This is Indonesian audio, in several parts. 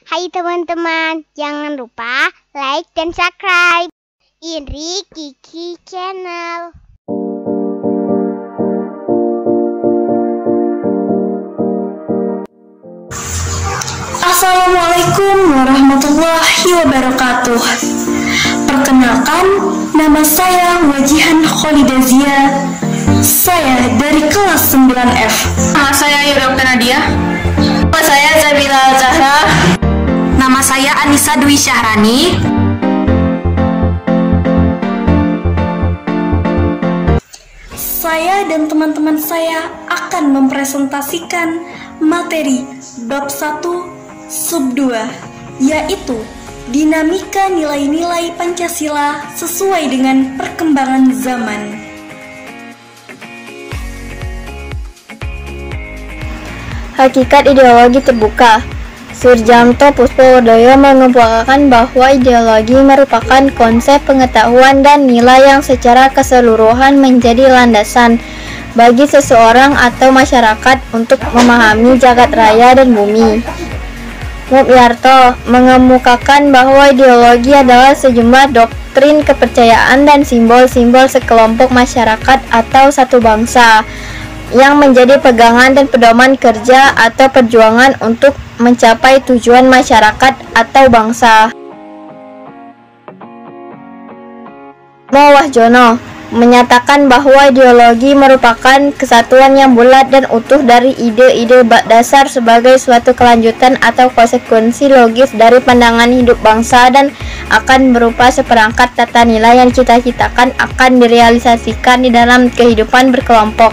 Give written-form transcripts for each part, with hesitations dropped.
Hai teman-teman, jangan lupa like dan subscribe Indri Kiki Channel. Assalamualaikum warahmatullahi wabarakatuh. Perkenalkan, nama saya Wajihan Kholidazia. Saya dari kelas 9F. Nama saya Yudhokta Nadia. Nama saya Zabila Zahra. Nama saya Anissa Dwi Syahrani. Saya dan teman-teman saya akan mempresentasikan materi bab 1 sub 2, yaitu dinamika nilai-nilai Pancasila sesuai dengan perkembangan zaman. Hakikat ideologi terbuka. Surjanto Puspowodoyo mengemukakan bahwa ideologi merupakan konsep pengetahuan dan nilai yang secara keseluruhan menjadi landasan bagi seseorang atau masyarakat untuk memahami jagat raya dan bumi. Mulyarto mengemukakan bahwa ideologi adalah sejumlah doktrin, kepercayaan, dan simbol-simbol sekelompok masyarakat atau satu bangsa yang menjadi pegangan dan pedoman kerja atau perjuangan untuk mencapai tujuan masyarakat atau bangsa. Wahjono menyatakan bahwa ideologi merupakan kesatuan yang bulat dan utuh dari ide-ide dasar sebagai suatu kelanjutan atau konsekuensi logis dari pandangan hidup bangsa dan akan berupa seperangkat tata nilai yang cita-citakan akan direalisasikan di dalam kehidupan berkelompok.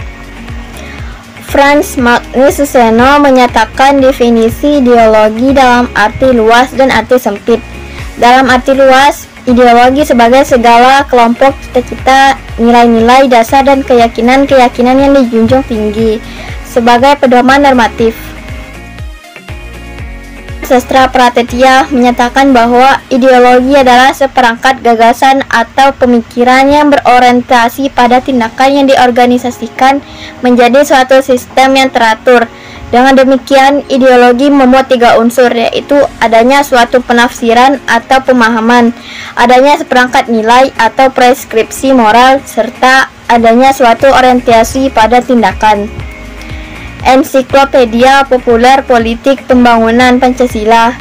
Frans Magnus Suseno menyatakan definisi ideologi dalam arti luas dan arti sempit. Dalam arti luas, ideologi sebagai segala kelompok cita-cita, nilai-nilai dasar dan keyakinan-keyakinan yang dijunjung tinggi sebagai pedoman normatif. Sastra Prasetya menyatakan bahwa ideologi adalah seperangkat gagasan atau pemikiran yang berorientasi pada tindakan yang diorganisasikan menjadi suatu sistem yang teratur. Dengan demikian, ideologi memuat 3 unsur, yaitu adanya suatu penafsiran atau pemahaman, adanya seperangkat nilai atau preskripsi moral, serta adanya suatu orientasi pada tindakan. Ensiklopedia Populer Politik Pembangunan Pancasila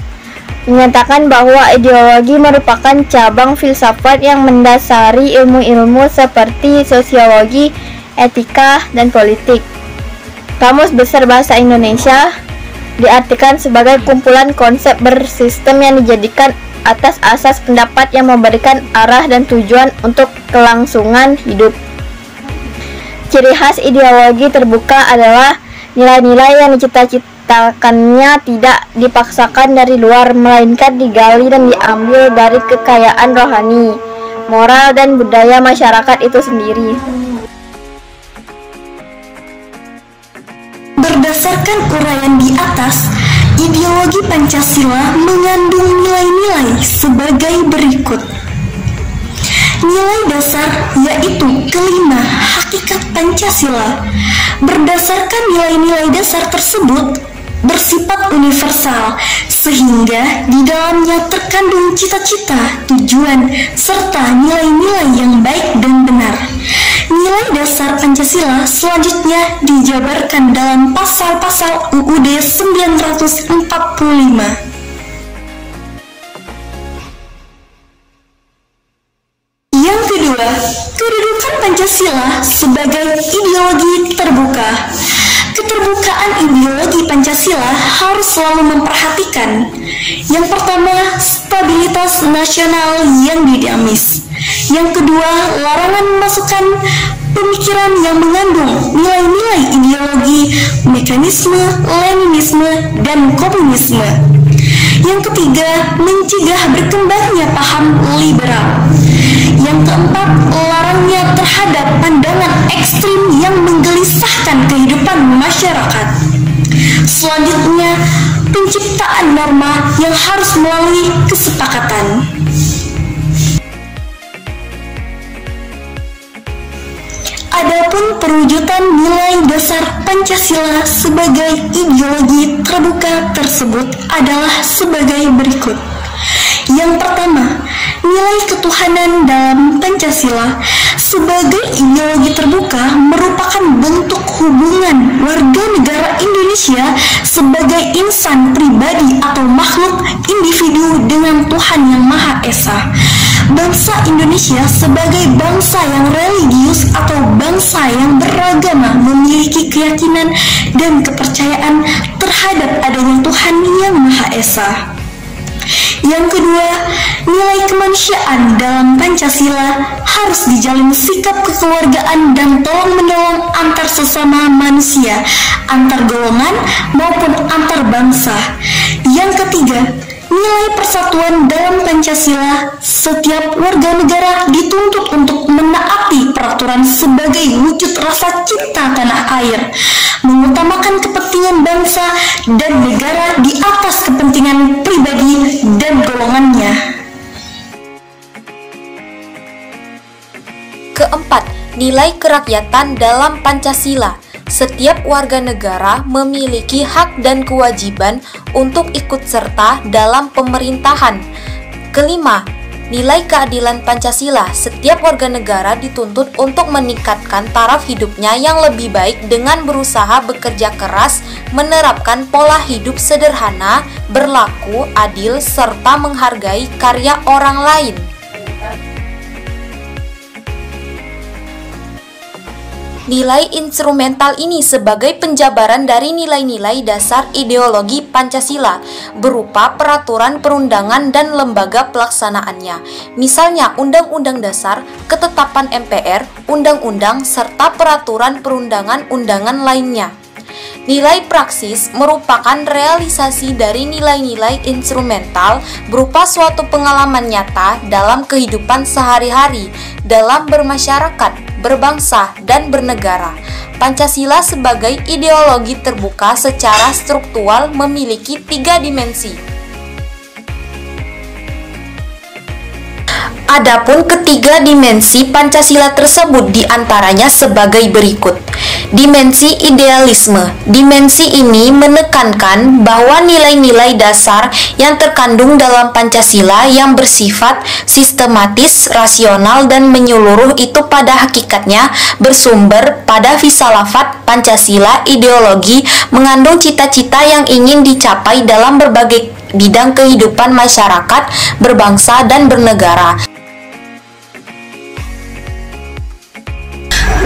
menyatakan bahwa ideologi merupakan cabang filsafat yang mendasari ilmu-ilmu seperti sosiologi, etika, dan politik. Kamus Besar Bahasa Indonesia diartikan sebagai kumpulan konsep bersistem yang dijadikan atas asas pendapat yang memberikan arah dan tujuan untuk kelangsungan hidup. Ciri khas ideologi terbuka adalah nilai-nilai yang dicita-citakannya tidak dipaksakan dari luar, melainkan digali dan diambil dari kekayaan rohani, moral, dan budaya masyarakat itu sendiri. Berdasarkan uraian di atas, ideologi Pancasila mengandung nilai-nilai sebagai berikut. Nilai dasar yaitu kelima hakikat Pancasila. Berdasarkan nilai-nilai dasar tersebut bersifat universal, sehingga di dalamnya terkandung cita-cita, tujuan, serta nilai-nilai yang baik dan benar. Nilai dasar Pancasila selanjutnya dijabarkan dalam pasal-pasal UUD 1945. Yang kedua, kedudukan Pancasila sebagai ideologi terbuka. Keterbukaan ideologi Pancasila harus selalu memperhatikan: yang pertama, stabilitas nasional yang dinamis; yang kedua, larangan memasukkan pemikiran yang mengandung nilai-nilai ideologi mekanisme, leninisme, dan komunisme; yang ketiga, mencegah berkembangnya paham liberal; yang keempat, larangnya terhadap pandangan ekstrim yang menggelisahkan kehidupan masyarakat. Selanjutnya, penciptaan norma yang harus melalui kesepakatan. Adapun perwujudan nilai dasar Pancasila Pancasila sebagai ideologi terbuka tersebut adalah sebagai berikut. Yang pertama, nilai ketuhanan dalam Pancasila sebagai ideologi terbuka merupakan bentuk hubungan warga negara Indonesia sebagai insan pribadi atau makhluk individu dengan Tuhan Yang Maha Esa. Bangsa Indonesia sebagai bangsa yang religius atau bangsa yang beragama memiliki keyakinan dan kepercayaan terhadap adanya Tuhan Yang Maha Esa. Yang kedua, nilai kemanusiaan dalam Pancasila harus dijalin sikap kekeluargaan dan tolong-menolong antar sesama manusia, antar golongan maupun antar bangsa. Yang ketiga, nilai persatuan dalam Pancasila, setiap warga negara dituntut untuk menaati peraturan sebagai wujud rasa cinta tanah air, mengutamakan kepentingan bangsa dan negara di atas kepentingan pribadi dan golongannya. Keempat, nilai kerakyatan dalam Pancasila. Setiap warga negara memiliki hak dan kewajiban untuk ikut serta dalam pemerintahan. Kelima, nilai keadilan Pancasila. Setiap warga negara dituntut untuk meningkatkan taraf hidupnya yang lebih baik dengan berusaha bekerja keras, menerapkan pola hidup sederhana, berlaku adil, serta menghargai karya orang lain. Nilai instrumental ini sebagai penjabaran dari nilai-nilai dasar ideologi Pancasila berupa peraturan perundangan dan lembaga pelaksanaannya, misalnya Undang-Undang Dasar, ketetapan MPR, undang-undang, serta peraturan perundangan-undangan lainnya. Nilai praksis merupakan realisasi dari nilai-nilai instrumental berupa suatu pengalaman nyata dalam kehidupan sehari-hari, dalam bermasyarakat, berbangsa, dan bernegara. Pancasila sebagai ideologi terbuka secara struktural memiliki 3 dimensi. Adapun ketiga dimensi Pancasila tersebut diantaranya sebagai berikut. Dimensi idealisme. Dimensi ini menekankan bahwa nilai-nilai dasar yang terkandung dalam Pancasila yang bersifat sistematis, rasional, dan menyeluruh itu pada hakikatnya bersumber pada filsafat Pancasila. Ideologi mengandung cita-cita yang ingin dicapai dalam berbagai bidang kehidupan masyarakat, berbangsa, dan bernegara.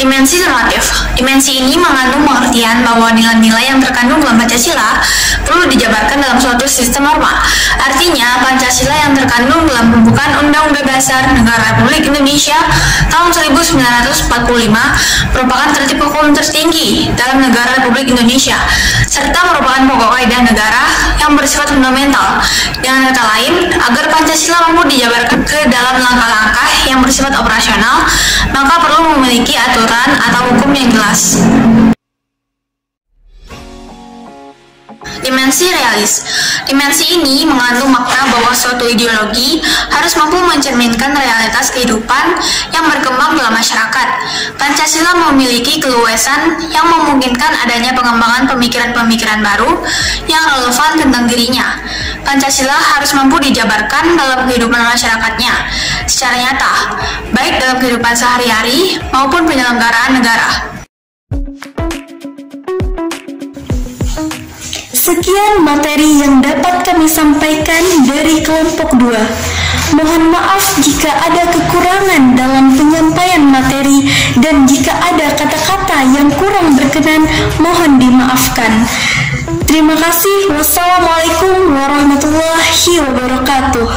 Dimensi normatif. Dimensi ini mengandung pengertian bahwa nilai-nilai yang terkandung dalam Pancasila perlu dijabarkan dalam suatu sistem norma. Artinya, Pancasila yang terkandung dalam pembukaan Undang-Undang Dasar Negara Republik Indonesia tahun 1945 merupakan tertib hukum tertinggi dalam negara Republik Indonesia, serta merupakan pokok kaidah negara yang bersifat fundamental. Dengan kata lain, agar Pancasila mampu dijabarkan ke dalam langkah-langkah yang bersifat operasional, maka perlu memiliki aturan atau hukum yang jelas. Dimensi realis. Dimensi ini mengandung makna bahwa suatu ideologi harus mampu mencerminkan realitas kehidupan yang berkembang dalam masyarakat. Pancasila memiliki keluasan yang memungkinkan adanya pengembangan pemikiran-pemikiran baru yang relevan tentang dirinya. Pancasila harus mampu dijabarkan dalam kehidupan masyarakatnya secara nyata, baik dalam kehidupan sehari-hari maupun penyelenggaraan negara. Sekian materi yang dapat kami sampaikan dari kelompok 2. Mohon maaf jika ada kekurangan dalam penyampaian materi dan jika ada kata-kata yang kurang berkenan, mohon dimaafkan. Terima kasih. Wassalamualaikum warahmatullahi wabarakatuh.